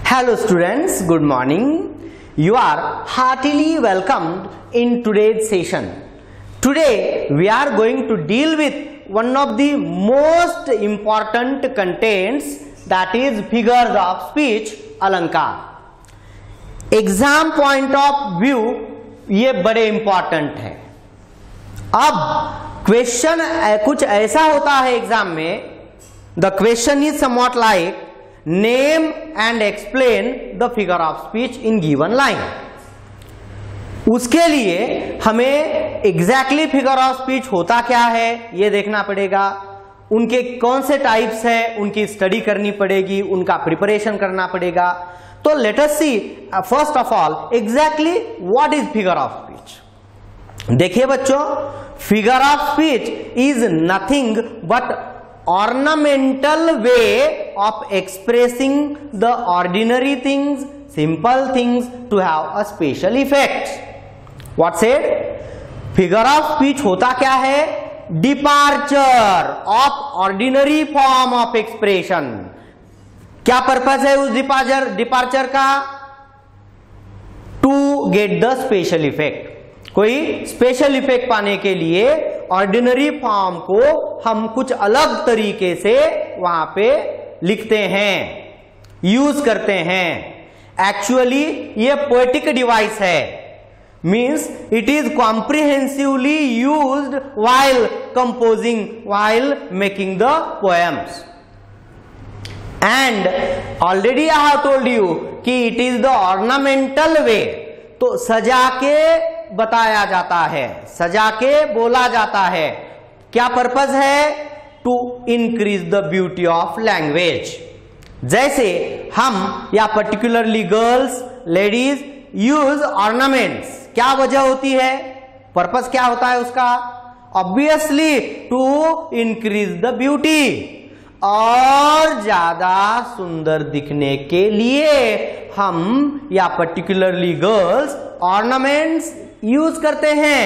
Hello students, good morning. You are heartily welcomed in today's session. Today we are going to deal with one of the most important contents, that is figures of speech, अलंकार. Exam point of view ये बड़े important है. अब question कुछ ऐसा होता है exam में, the question is somewhat like name and explain the figure of speech in given line. उसके लिए हमें एग्जैक्टली फिगर ऑफ स्पीच होता क्या है ये देखना पड़ेगा, उनके कौन से टाइप्स है उनकी स्टडी करनी पड़ेगी, उनका प्रिपरेशन करना पड़ेगा. तो let us see first of all exactly what is figure of speech. देखिए बच्चों, figure of speech is nothing but ornamental way of expressing the ordinary things, simple things to have a special effect. What said? Figure of speech होता क्या है? Departure of ordinary form of expression. क्या purpose है उस departure का? To get the special effect. कोई special effect पाने के लिए ऑर्डिनरी फॉर्म को हम कुछ अलग तरीके से वहां पे लिखते हैं, यूज करते हैं. एक्चुअली ये पोएटिक डिवाइस है, means it is comprehensively used while composing, while making the poems. And already I have told you कि इट इज द ऑर्नामेंटल वे. तो सजा के बताया जाता है, सजा के बोला जाता है. क्या पर्पस है? To increase the beauty of language. जैसे हम या particularly girls, ladies use ornaments. क्या वजह होती है, पर्पस क्या होता है उसका? Obviously to increase the beauty, और ज्यादा सुंदर दिखने के लिए हम या पर्टिकुलरली गर्ल्स ऑर्नामेंट्स यूज करते हैं.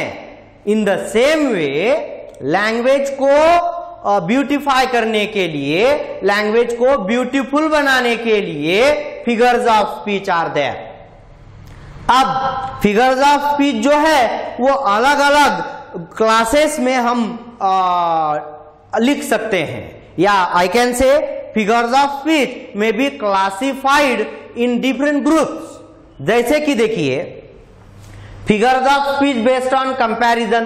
In the same way language को ब्यूटिफाई करने के लिए, लैंग्वेज को ब्यूटीफुल बनाने के लिए figures of speech are there. अब फिगर्स ऑफ स्पीच जो है वो अलग अलग क्लासेस में हम लिख सकते हैं, या I can say figures of speech में be classified in different groups. जैसे कि देखिए, figures of speech based on comparison,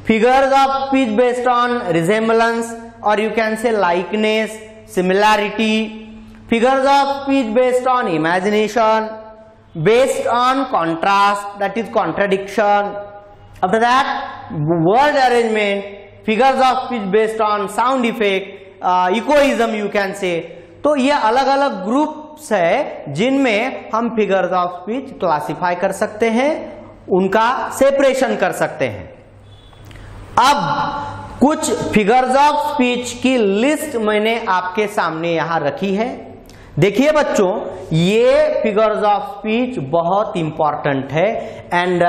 figures of speech based on resemblance, or you can say likeness, similarity, figures of speech based on imagination, based on contrast, that is contradiction. After that, word arrangement, figures of speech based on sound effect, echoism you can say. तो ये अलग अलग groups है जिनमें हम figures of speech classify कर सकते हैं, उनका सेपरेशन कर सकते हैं. अब कुछ फिगर्स ऑफ स्पीच की लिस्ट मैंने आपके सामने यहां रखी है. देखिए बच्चों, ये फिगर्स ऑफ स्पीच बहुत इंपॉर्टेंट है and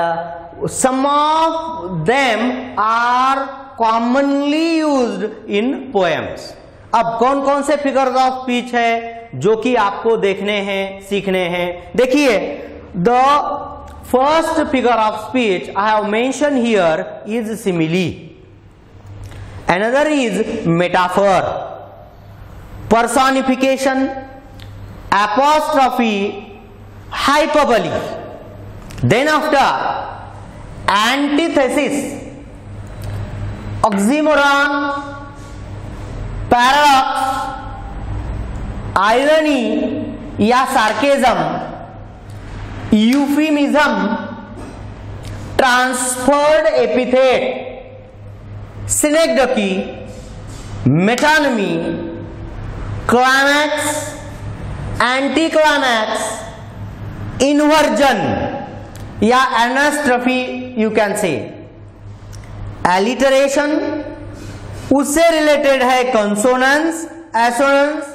some of them are commonly used in poems. अब कौन कौन से फिगर्स ऑफ स्पीच है जो कि आपको देखने हैं, सीखने हैं? देखिए, the first figure of speech I have mention here is simile, another is metaphor, personification, apostrophe, hyperbole. Then after antithesis, oxymoron, paradox, irony या sarcasm, euphemism, transferred epithet, synecdoche, metonymy, climax, anti climax, inversion या anastrophe you can say. Alliteration, उससे related है consonance, assonance.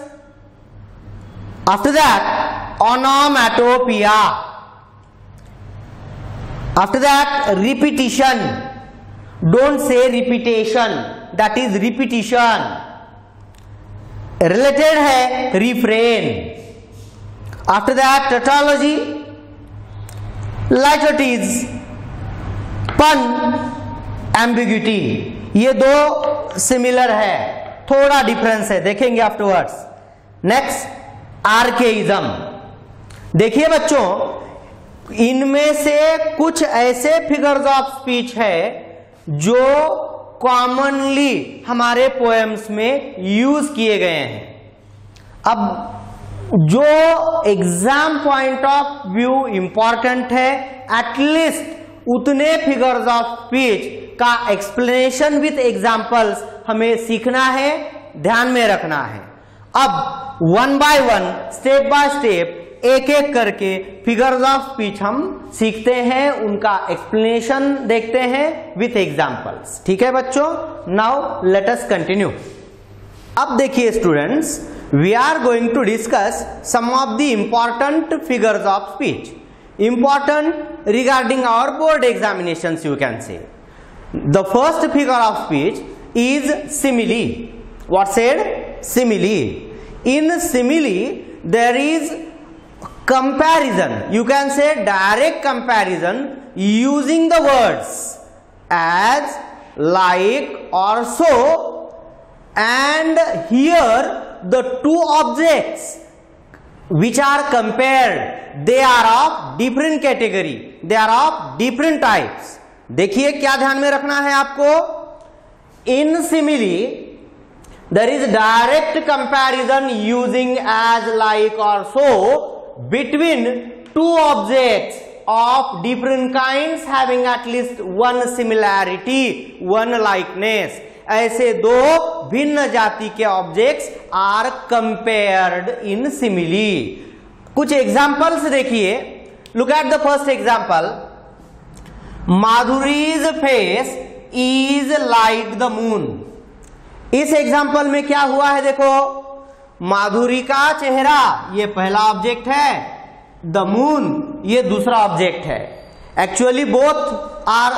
After that, onomatopoeia. After that, repetition. Don't say repetition, that is repetition. Related है refrain. After that, tautology, liturgies, pun, ambiguity. ये दो similar है, थोड़ा difference है, देखेंगे आफ्टरवर्ड्स. नेक्स्ट, आर्केइज्म. देखिए बच्चों, इनमें से कुछ ऐसे फिगर्स ऑफ स्पीच है जो कॉमनली हमारे पोएम्स में यूज किए गए हैं. अब जो exam point of view important है, एटलीस्ट उतने फिगर्स ऑफ स्पीच का एक्सप्लेनेशन विथ एग्जाम्पल्स हमें सीखना है, ध्यान में रखना है. अब one by one, step by step, एक एक करके फिगर्स ऑफ स्पीच हम सीखते हैं, उनका एक्सप्लेनेशन देखते हैं विथ एग्जाम्पल्स. ठीक है बच्चों, नाउ लेट अस कंटिन्यू. अब देखिए students, we are going to discuss some of the important figures of speech, important regarding our board examinations you can say. The first figure of speech is simile. What said? Simile. In simile there is comparison. You can say direct comparison using the words as, like, or so. And here the two objects which are compared, they are of different category, they are of different types. देखिए क्या ध्यान में रखना है आपको. In simile, there is direct comparison using as, like, or so between two objects of different kinds having at least one similarity, one likeness. ऐसे दो भिन्न जाति के objects are compared in simile. कुछ एग्जाम्पल्स देखिए. Look at the first example. Madhuri's face is like the moon. इस example में क्या हुआ है देखो, माधुरी का चेहरा ये पहला ऑब्जेक्ट है, द मून ये दूसरा ऑब्जेक्ट है. एक्चुअली बोथ आर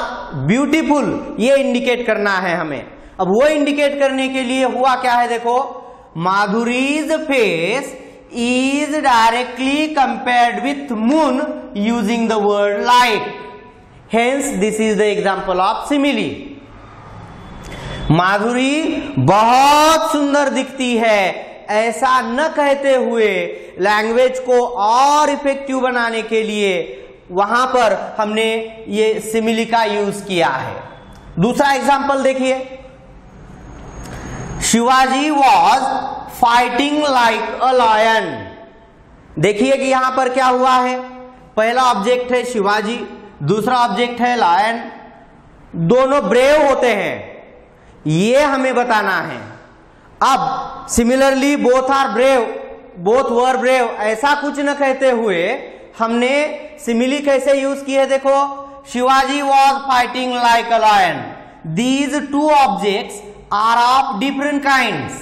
ब्यूटीफुल, ये इंडिकेट करना है हमें. अब वो इंडिकेट करने के लिए हुआ क्या है देखो, Madhuri's face is directly compared with moon using the word like. Hence, this is the example of simile. माधुरी बहुत सुंदर दिखती है, ऐसा न कहते हुए लैंग्वेज को और इफेक्टिव बनाने के लिए वहां पर हमने ये सिमिली का यूज किया है. दूसरा एग्जाम्पल देखिए. Shivaji was fighting like a lion. देखिए कि यहां पर क्या हुआ है, पहला ऑब्जेक्ट है शिवाजी, दूसरा ऑब्जेक्ट है लायन. दोनों ब्रेव होते हैं, ये हमें बताना है. अब similarly both are brave, both were brave, ऐसा कुछ न कहते हुए हमने सिमिली कैसे यूज की है देखो. Shivaji was fighting like a lion. These two objects are of different kinds.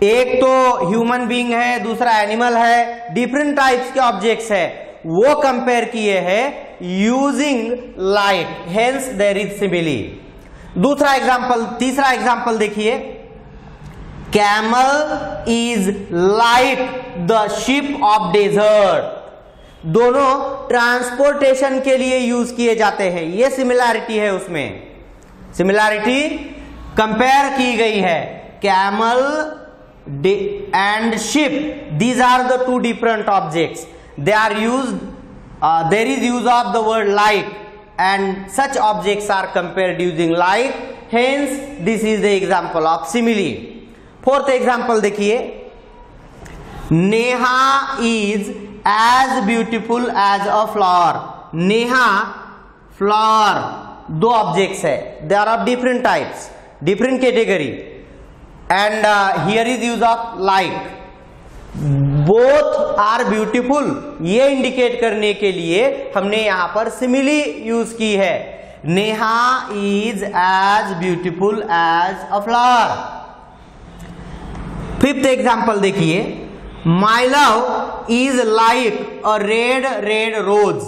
एक तो ह्यूमन बीइंग है, दूसरा एनिमल है, डिफरेंट टाइप्स के ऑब्जेक्ट्स है, वो कंपेयर किए हैं using like. Hence there is simile. दूसरा एग्जांपल, तीसरा एग्जांपल देखिए. Camel is like the ship of desert. दोनों ट्रांसपोर्टेशन के लिए यूज किए जाते हैं, ये सिमिलैरिटी है, उसमें सिमिलैरिटी कंपेयर की गई है. Camel and ship, these are the two different objects. They are used, there is use of the word like, and such objects are compared using like. Hence, this is the example of simile. Fourth example देखिए. Neha is as beautiful as a flower. Neha, flower, दो objects है. They are of different types, different category, and here is use of like. Both are beautiful, ये indicate करने के लिए हमने यहां पर सिमिली यूज की है. Neha is as beautiful as a flower. Fifth example देखिए. My love is like a red red rose.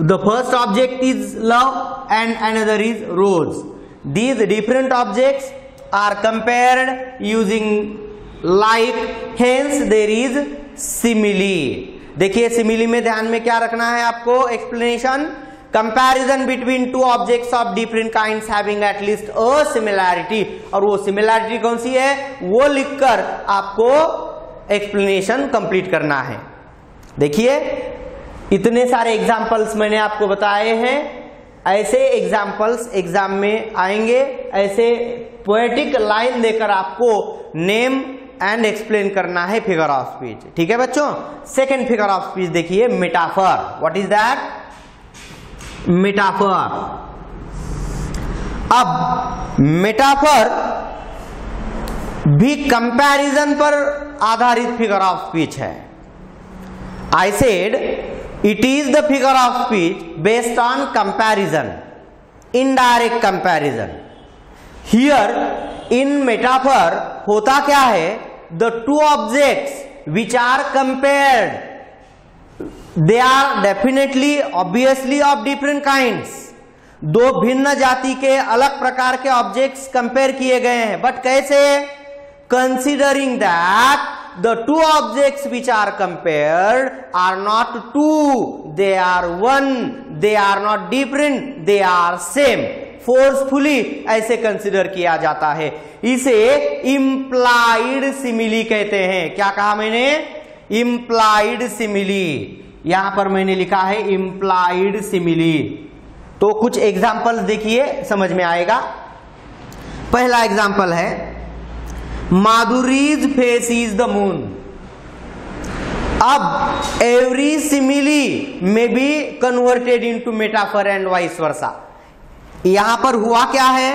The first object is love and another is rose. These different objects are compared using like. Hence there is simile. देखिए simile में ध्यान में क्या रखना है आपको, explanation, comparison between two objects of different kinds having at least a similarity, और वो सिमिलैरिटी कौन सी है वो लिखकर आपको एक्सप्लेनेशन कंप्लीट करना है। देखिए इतने सारे एग्जाम्पल्स मैंने आपको बताए हैं, ऐसे एग्जाम्पल्स एग्जाम में आएंगे, ऐसे पोएटिक लाइन देकर आपको नेम एंड एक्सप्लेन करना है फिगर ऑफ स्पीच। ठीक है बच्चों, सेकेंड फिगर ऑफ स्पीच देखिए, metaphor. What is that? Metaphor. अब मेटाफर भी कंपैरिजन पर आधारित फिगर ऑफ स्पीच है। I said it is the figure of speech based on comparison, indirect comparison. Here in metaphor होता क्या है, the two objects which are compared, they are definitely obviously of different kinds. दो भिन्न जाति के अलग प्रकार के ऑब्जेक्ट्स कंपेयर किए गए हैं, बट कैसे? Considering that the two objects which are compared are not two, they are one, they are not different, they are same। Forcefully ऐसे कंसिडर किया जाता है, इसे इम्प्लाइड सिमिली कहते हैं। क्या कहा मैंने? Implied simile. यहां पर मैंने लिखा है इम्प्लाइड सिमिली। तो कुछ एग्जाम्पल्स देखिए, समझ में आएगा। पहला एग्जाम्पल है Madhuri's face is the moon. अब एवरी सिमिली में be converted into metaphor and vice versa. यहां पर हुआ क्या है,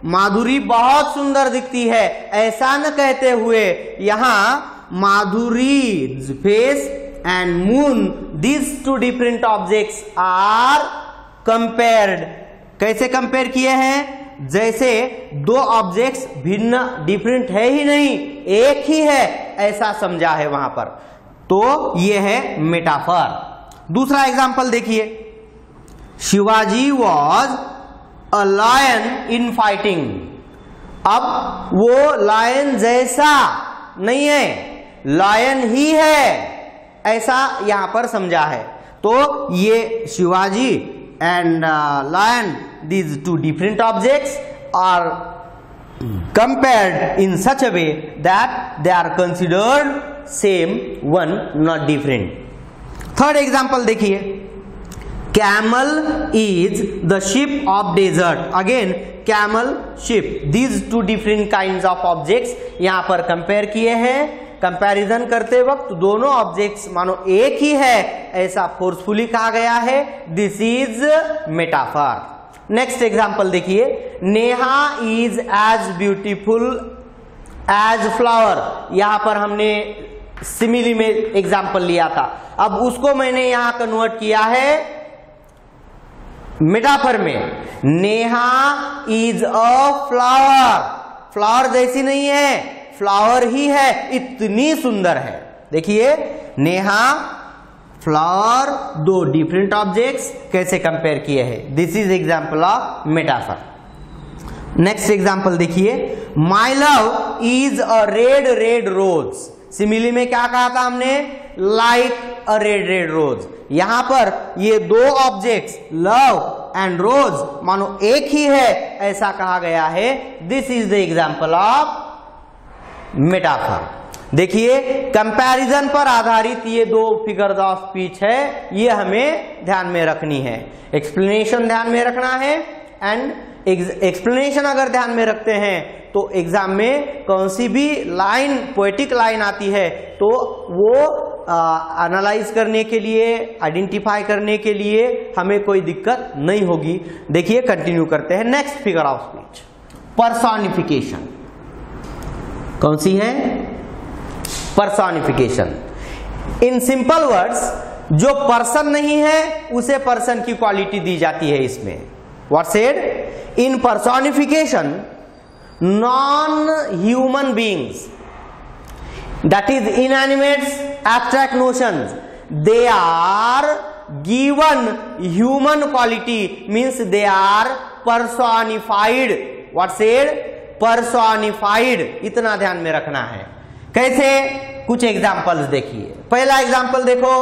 माधुरी बहुत सुंदर दिखती है ऐसा न कहते हुए यहां Madhuri's face and moon, these two different objects are compared. कैसे कंपेयर किए हैं? जैसे दो ऑब्जेक्ट्स भिन्न डिफरेंट है ही नहीं, एक ही है ऐसा समझा है वहां पर। तो ये है मेटाफर। दूसरा एग्जांपल देखिए, Shivaji was a lion in fighting. अब वो लायन जैसा नहीं है, लायन ही है ऐसा यहां पर समझा है। तो ये Shivaji and lion, these two different objects are compared in such a way that they are considered same one, not different। third example देखिए, camel is the ship of desert। again camel, ship, these two different kinds of objects यहां पर compare किए हैं। Comparison करते वक्त दोनों objects मानो एक ही है ऐसा फोर्सफुली कहा गया है। This is metaphor. Next example देखिए, Neha is as beautiful as flower. यहां पर हमने सिमिली में एग्जांपल लिया था, अब उसको मैंने यहां कन्वर्ट किया है मेटाफर में। Neha is a flower, flower जैसी नहीं है, फ्लावर ही है, इतनी सुंदर है। देखिए नेहा, फ्लावर, दो डिफरेंट ऑब्जेक्ट्स कैसे कंपेयर किए हैं। This is example of metaphor. Next example देखिए, my love is a red red rose. Simile में क्या कहा था हमने? Like a red red rose. यहां पर ये दो ऑब्जेक्ट्स लव एंड रोज मानो एक ही है ऐसा कहा गया है। This is the example of metaphor. देखिए कंपैरिजन पर आधारित ये दो फिगर्स ऑफ स्पीच है, ये हमें ध्यान में रखनी है। एक्सप्लेनेशन ध्यान में रखना है, एंड एक्सप्लेनेशन अगर ध्यान में रखते हैं तो एग्जाम में कौन सी भी लाइन, पोएटिक लाइन आती है तो वो एनालाइज करने के लिए, आइडेंटिफाई करने के लिए हमें कोई दिक्कत नहीं होगी। देखिए कंटिन्यू करते हैं। Next figure of speech, personification. कौन सी है? पर्सोनिफिकेशन। इन सिंपल वर्ड्स, जो पर्सन नहीं है उसे पर्सन की क्वालिटी दी जाती है इसमें। What said? In personification non human beings, that is inanimates, abstract notions, they are given human quality, means they are personified. What said? Personified. इतना ध्यान में रखना है। कैसे? कुछ एग्जाम्पल्स देखिए। पहला एग्जाम्पल देखो,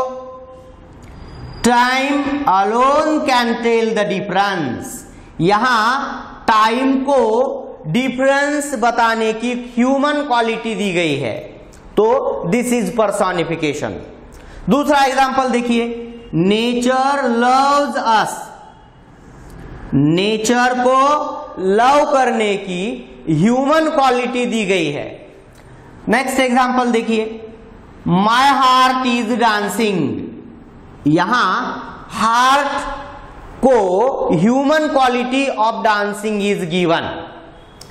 time alone can tell the difference. यहां टाइम को डिफरेंस बताने की ह्यूमन क्वालिटी दी गई है, तो दिस इज पर्सोनिफिकेशन। दूसरा एग्जाम्पल देखिए, नेचर लव्स अस। नेचर को लव करने की ह्यूमन क्वालिटी दी गई है। नेक्स्ट एग्जाम्पल देखिए, माई हार्ट इज डांसिंग। यहां हार्ट को human quality of dancing is given.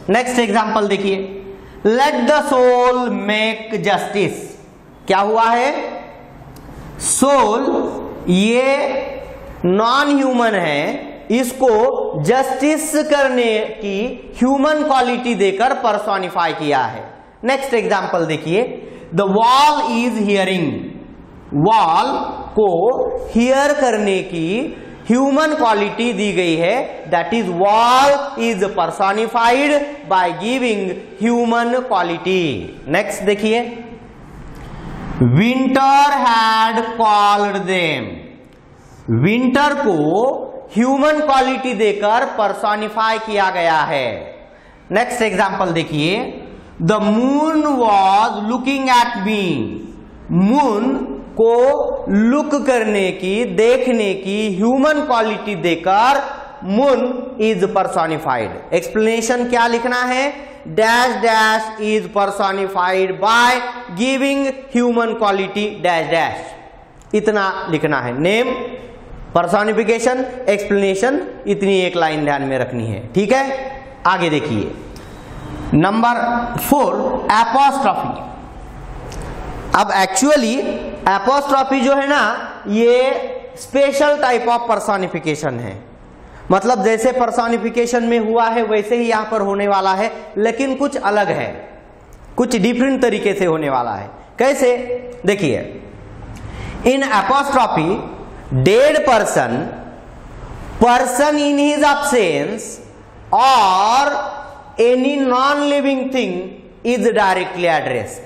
Next example देखिए, let the soul make justice. क्या हुआ है? सोल ये नॉन ह्यूमन है, इसको जस्टिस करने की ह्यूमन क्वालिटी देकर पर्सोनिफाई किया है। नेक्स्ट एग्जाम्पल देखिए, the wall is hearing. Wall को हियर करने की ह्यूमन क्वालिटी दी गई है, that is wall is personified by giving human quality. Next देखिए, winter had called them. Winter को ह्यूमन क्वालिटी देकर पर्सोनिफाई किया गया है। नेक्स्ट एग्जाम्पल देखिए, the moon was looking at me. Moon को लुक करने की, देखने की ह्यूमन क्वालिटी देकर मून इज पर्सोनिफाइड। एक्सप्लेनेशन क्या लिखना है? Dash dash is personified by giving human quality dash dash. इतना लिखना है। नेम, पर्सोनिफिकेशन, एक्सप्लेनेशन, इतनी एक लाइन ध्यान में रखनी है। ठीक है, आगे देखिए नंबर 4, एपोस्ट्रोफी। अब एक्चुअली एपोस्ट्रोफी जो है ना, ये स्पेशल टाइप ऑफ पर्सोनिफिकेशन है। मतलब जैसे पर्सोनिफिकेशन में हुआ है वैसे ही यहां पर होने वाला है, लेकिन कुछ अलग है, कुछ डिफरेंट तरीके से होने वाला है। कैसे? देखिए, in apostrophe dead person, person in his absence और any non living thing is directly addressed.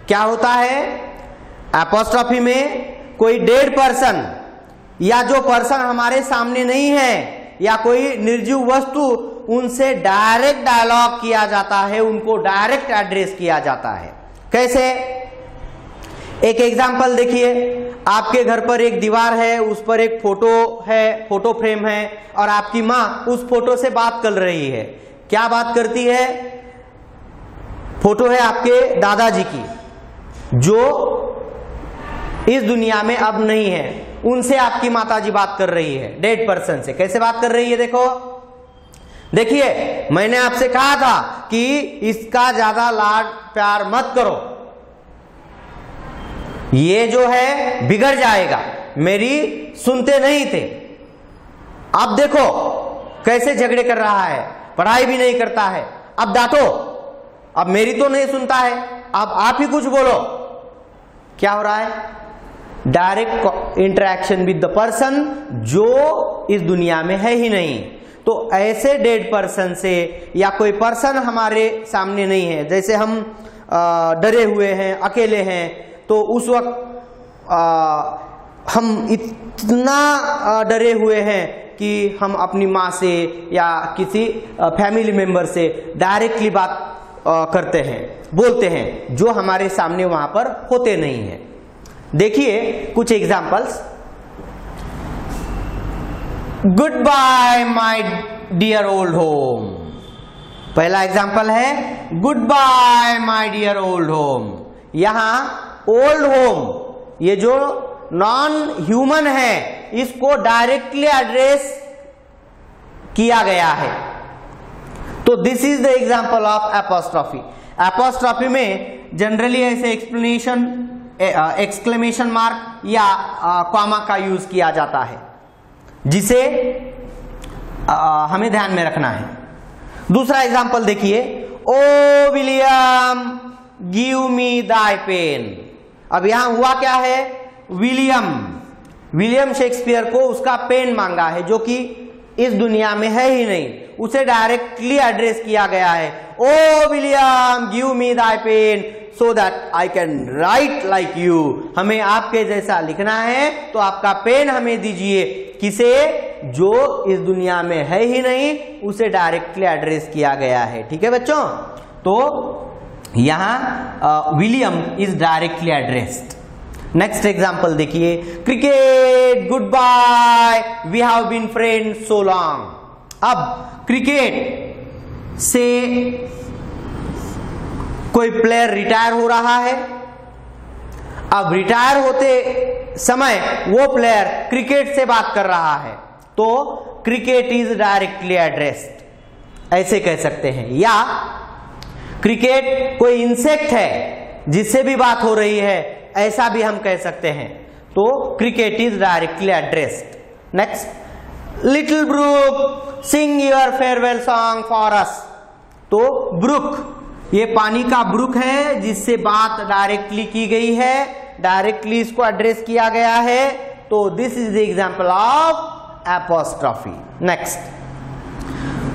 क्या होता है? एपोस्ट्रोफी में कोई डेड पर्सन या जो पर्सन हमारे सामने नहीं है या कोई निर्जीव वस्तु, उनसे डायरेक्ट डायलॉग किया जाता है, उनको डायरेक्ट एड्रेस किया जाता है। कैसे? एक एग्जाम्पल देखिए, आपके घर पर एक दीवार है, उस पर एक फोटो है, फोटो फ्रेम है, और आपकी मां उस फोटो से बात कर रही है। क्या बात करती है? फोटो है आपके दादाजी की, जो इस दुनिया में अब नहीं है, उनसे आपकी माताजी बात कर रही है, डेड पर्सन से। कैसे बात कर रही है? देखो, देखिए, मैंने आपसे कहा था कि इसका ज्यादा लाड प्यार मत करो, ये जो है बिगड़ जाएगा, मेरी सुनते नहीं थे। अब देखो कैसे झगड़े कर रहा है, पढ़ाई भी नहीं करता है, अब डांटो, अब मेरी तो नहीं सुनता है, अब आप ही कुछ बोलो। क्या हो रहा है? Direct interaction with the person जो इस दुनिया में है ही नहीं। तो ऐसे डेड पर्सन से, या कोई पर्सन हमारे सामने नहीं है, जैसे हम डरे हुए हैं, अकेले हैं, तो उस वक्त हम इतना डरे हुए हैं कि हम अपनी माँ से या किसी फैमिली मेंबर से डायरेक्टली बात करते हैं, बोलते हैं, जो हमारे सामने वहां पर होते नहीं हैं। देखिए कुछ examples. Good bye my dear old home. पहला एग्जाम्पल है good bye my dear old home. यहां ओल्ड होम, ये जो नॉन ह्यूमन है, इसको डायरेक्टली एड्रेस किया गया है। तो this is the example of apostrophe. Apostrophe में जनरली ऐसे एक्सप्लेनेशन, एक्सक्लेमेशन मार्क या कॉमा का यूज किया जाता है, जिसे हमें ध्यान में रखना है। दूसरा एग्जाम्पल देखिए, ओ William give me thy pen. अब यहां हुआ क्या है? विलियम शेक्सपियर को उसका पेन मांगा है, जो कि इस दुनिया में है ही नहीं, उसे डायरेक्टली एड्रेस किया गया है। O William give me thy pen so that I can write like you. हमें आपके जैसा लिखना है तो आपका पेन हमें दीजिए। किसे? जो इस दुनिया में है ही नहीं, उसे डायरेक्टली एड्रेस किया गया है। ठीक है बच्चों, तो यहां William is directly addressed. Next example देखिए, cricket good bye we have been friends so long. अब क्रिकेट से कोई प्लेयर रिटायर हो रहा है। अब रिटायर होते समय वो प्लेयर क्रिकेट से बात कर रहा है, तो क्रिकेट इज डायरेक्टली एड्रेस्ड ऐसे कह सकते हैं। या क्रिकेट कोई इंसेक्ट है जिससे भी बात हो रही है, ऐसा भी हम कह सकते हैं। तो cricket is directly addressed. Next, little brook sing your farewell song for us. तो ब्रुक, ये पानी का ब्रुक है जिससे बात डायरेक्टली की गई है, डायरेक्टली इसको एड्रेस किया गया है। तो this is the example of apostrophe. Next,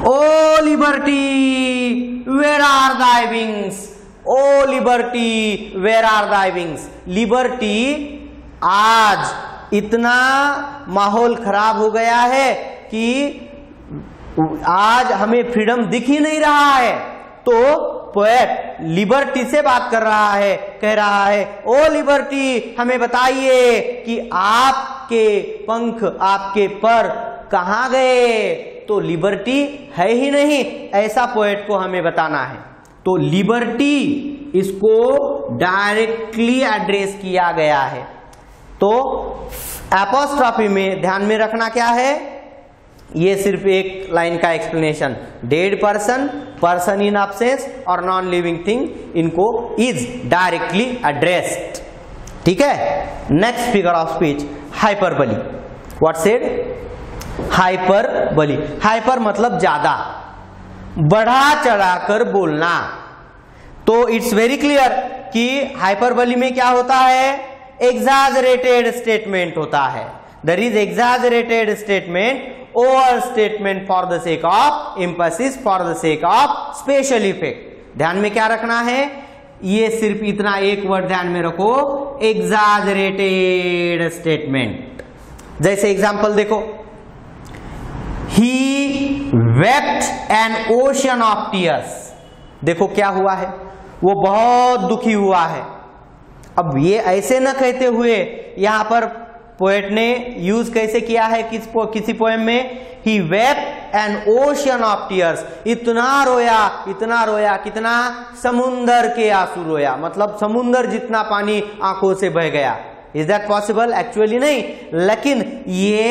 O liberty where are thy wings. O liberty where are thy wings. Liberty, आज इतना माहौल खराब हो गया है कि आज हमें फ्रीडम दिख ही नहीं रहा है। तो पोएट लिबर्टी से बात कर रहा है, कह रहा है ओ लिबर्टी हमें बताइए कि आपके पंख, आपके पर कहां गए। तो लिबर्टी है ही नहीं, ऐसा पोएट को हमें बताना है। तो लिबर्टी, इसको डायरेक्टली एड्रेस किया गया है। तो एपोस्ट्रोफी में ध्यान में रखना क्या है, ये सिर्फ एक लाइन का explanation. Dead person, person in absence और नॉन लिविंग थिंग, इनको इज डायरेक्टली एड्रेस्ड। ठीक है। Next figure of speech, hyperbole. What said? Hyperbole. Hyper मतलब ज्यादा, बढ़ा चढ़ाकर बोलना। तो इट्स वेरी क्लियर कि हाइपरबली में क्या होता है, एग्जैजरेटेड स्टेटमेंट होता है। There is exaggerated statement, over statement for the sake of emphasis, for the sake of special effect. ध्यान में क्या रखना है, ये सिर्फ इतना एक वर्ड ध्यान में रखो, एग्जैजरेटेड स्टेटमेंट। जैसे एग्जांपल देखो, he wept an ocean of tears. देखो क्या हुआ है, वो बहुत दुखी हुआ है। अब ये ऐसे न कहते हुए यहां पर पोएट ने यूज कैसे किया है किसी पोएम में, he wept an ocean of tears. इतना रोया, इतना रोया, कितना? समुंदर के आंसू रोया, मतलब समुंदर जितना पानी आंखों से बह गया। Is that possible? एक्चुअली नहीं, लेकिन ये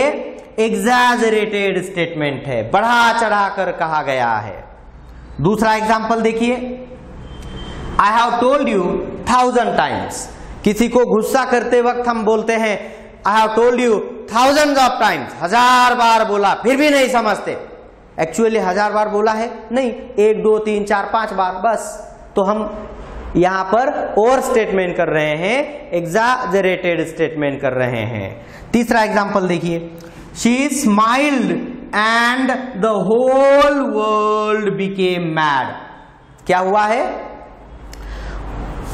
एग्जैजरेटेड स्टेटमेंट है, बढ़ा चढ़ाकर कहा गया है। दूसरा एग्जांपल देखिए, I have told you 1000 times. किसी को गुस्सा करते वक्त हम बोलते हैं I have told you thousands of times, 1000 बार बोला, फिर भी नहीं समझते। एक्चुअली 1000 बार बोला है? नहीं, 1 2 3 4 5 बार बस। तो हम यहां पर ओवर स्टेटमेंट कर रहे हैं, एग्जैजरेटेड स्टेटमेंट कर रहे हैं। तीसरा एग्जांपल देखिए, she smiled and the whole world became mad. क्या हुआ है?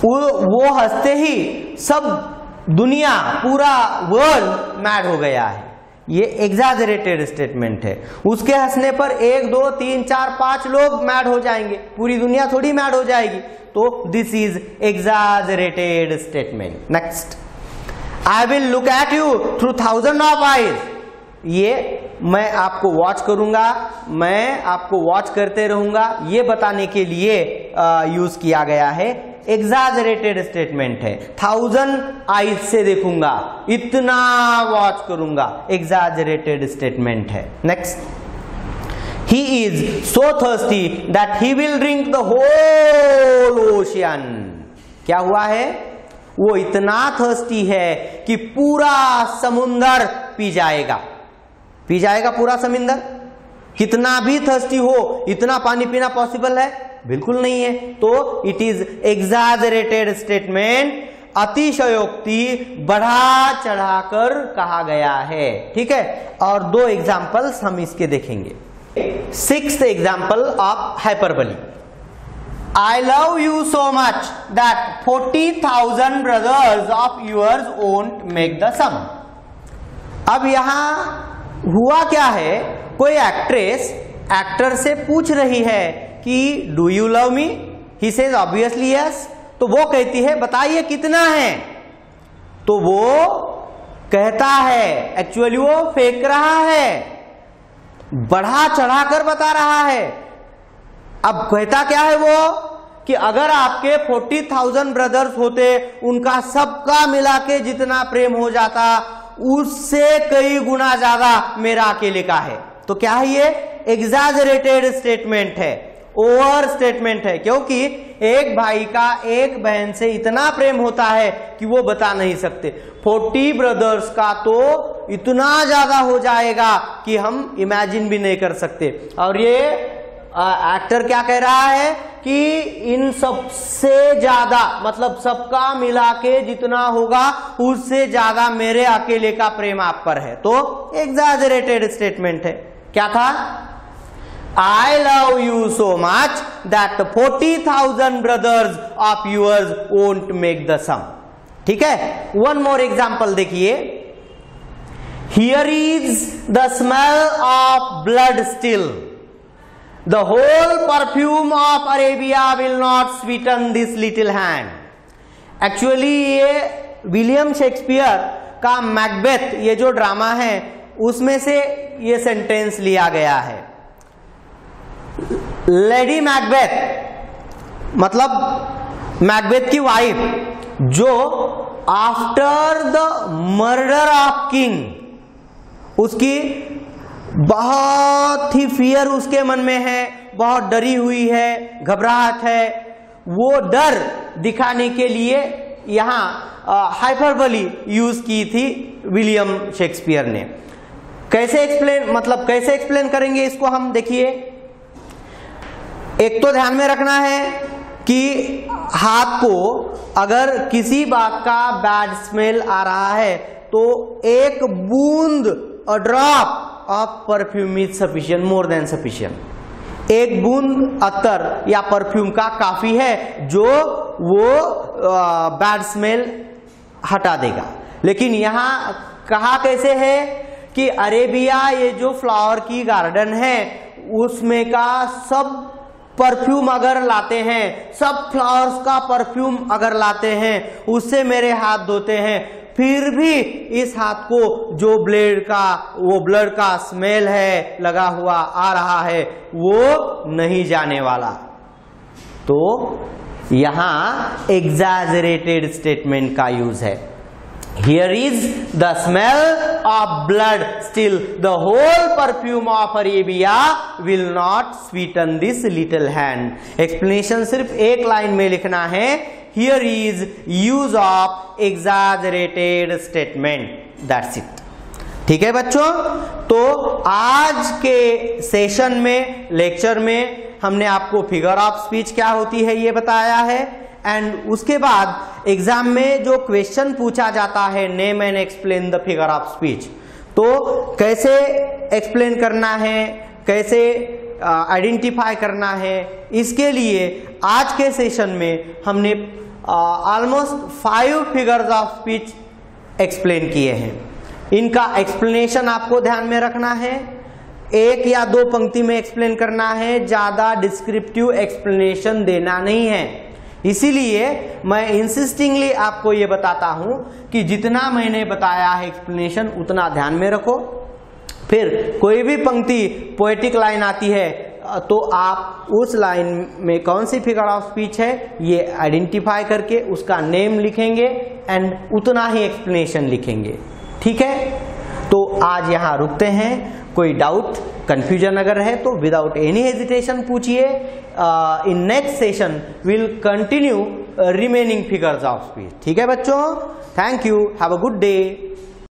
वो हंसते ही सब दुनिया, पूरा वर्ल्ड मैड हो गया है। ये एग्जैजरेटेड स्टेटमेंट है। उसके हंसने पर 1 2 3 4 5 लोग मैड हो जाएंगे, पूरी दुनिया थोड़ी मैड हो जाएगी। तो this is exaggerated statement. Next, I will look at you through 1000 of eyes. ये मैं आपको वॉच करूंगा, मैं आपको वॉच करते रहूंगा, ये बताने के लिए यूज किया गया है। एग्जैजरेटेड स्टेटमेंट है, 1000 आईज से देखूंगा, इतना वॉच करूंगा, एग्जैजरेटेड स्टेटमेंट है। Next, he is so thirsty that he will drink the whole ocean. क्या हुआ है? वो इतना थर्स्टी है कि पूरा समुंदर पी जाएगा। पी जाएगा पूरा समुंदर? कितना भी थर्स्टी हो, इतना पानी पीना पॉसिबल है? बिल्कुल नहीं है। तो इट इज एग्जैजरेटेड स्टेटमेंट अतिशयोक्ति बढ़ा चढ़ाकर कहा गया है। ठीक है, और 2 एग्जाम्पल्स हम इसके देखेंगे। 6th example of hyperbole. I love you so much that 40,000 brothers of yours won't make the sum। अब यहां हुआ क्या है, कोई एक्ट्रेस एक्टर से पूछ रही है कि do you love me, he says obviously yes, तो वो कहती है बताइए कितना है, तो वो कहता है, एक्चुअली वो फेंक रहा है, बढ़ा चढ़ाकर बता रहा है। अब कहता क्या है वो कि अगर आपके 40,000 ब्रदर्स होते, उनका सबका मिला के जितना प्रेम हो जाता, उससे कई गुना ज्यादा मेरा अकेले का है। तो क्या है ये, एग्जैजरेटेड स्टेटमेंट है, ओवर स्टेटमेंट है, क्योंकि एक भाई का एक बहन से इतना प्रेम होता है कि वो बता नहीं सकते। 40 ब्रदर्स का तो इतना ज्यादा हो जाएगा कि हम इमेजिन भी नहीं कर सकते। और ये एक्टर क्या कह रहा है कि इन सबसे ज्यादा, मतलब सबका मिला के जितना होगा उससे ज्यादा मेरे अकेले का प्रेम आप पर है। तो एग्जैजरेटेड स्टेटमेंट है। क्या था, I love you so much that 40,000 brothers of yours won't make the sum। ठीक है, one more example देखिए। Here is the smell of blood still, the whole perfume of Arabia will not sweeten this little hand। Actually ये William Shakespeare का Macbeth, ये जो drama है उसमें से ये सेंटेंस लिया गया है। लेडी मैकबेथ मतलब मैकबेथ की वाइफ, जो after the murder of king, उसकी बहुत ही फियर उसके मन में है, बहुत डरी हुई है, घबराहट है। वो डर दिखाने के लिए यहां हाइपरबली यूज की थी विलियम शेक्सपियर ने। कैसे एक्सप्लेन, मतलब कैसे एक्सप्लेन करेंगे इसको हम देखिए। एक तो ध्यान में रखना है कि हाथ को अगर किसी बात का बैड स्मेल आ रहा है तो एक बूंद, a drop of perfume is sufficient, more than sufficient. एक बूंद अत्तर या परफ्यूम का काफी है जो वो बैड स्मेल हटा देगा। लेकिन यहां कहा कैसे है कि अरेबिया, ये जो फ्लावर की गार्डन है, उसमें का सब परफ्यूम अगर लाते हैं, सब फ्लावर्स का परफ्यूम अगर लाते हैं, उससे मेरे हाथ धोते हैं, फिर भी इस हाथ को जो ब्लेड का, वो ब्लड का स्मेल है लगा हुआ आ रहा है, वो नहीं जाने वाला। तो यहां एग्जैजरेटेड स्टेटमेंट का यूज है। Here is the smell of blood still, the whole perfume of Arabia will not sweeten this little hand। Explanation सिर्फ एक लाइन में लिखना है। Here is use of exaggerated statement, that's it। ठीक है बच्चों, तो आज के सेशन में, लेक्चर में हमने आपको फिगर ऑफ स्पीच क्या होती है ये बताया है। एंड उसके बाद एग्जाम में जो क्वेश्चन पूछा जाता है, name and explain the figure of speech, तो कैसे एक्सप्लेन करना है, कैसे आइडेंटिफाई करना है, इसके लिए आज के सेशन में हमने almost 5 figures of speech explain किए हैं। इनका एक्सप्लेनेशन आपको ध्यान में रखना है, 1 या 2 पंक्ति में एक्सप्लेन करना है, ज्यादा डिस्क्रिप्टिव एक्सप्लेनेशन देना नहीं है। इसीलिए मैं इंसिस्टिंगली आपको ये बताता हूं कि जितना मैंने बताया है एक्सप्लेनेशन उतना ध्यान में रखो। फिर कोई भी पंक्ति पोएटिक लाइन आती है तो आप उस लाइन में कौन सी फिगर ऑफ स्पीच है ये आइडेंटिफाई करके उसका नेम लिखेंगे एंड उतना ही एक्सप्लेनेशन लिखेंगे। ठीक है, तो आज यहां रुकते हैं। कोई डाउट, कंफ्यूजन अगर है तो विदाउट एनी हेजिटेशन पूछिए। In next session will continue remaining figures of speech. ठीक है बच्चों, thank you, have a good day.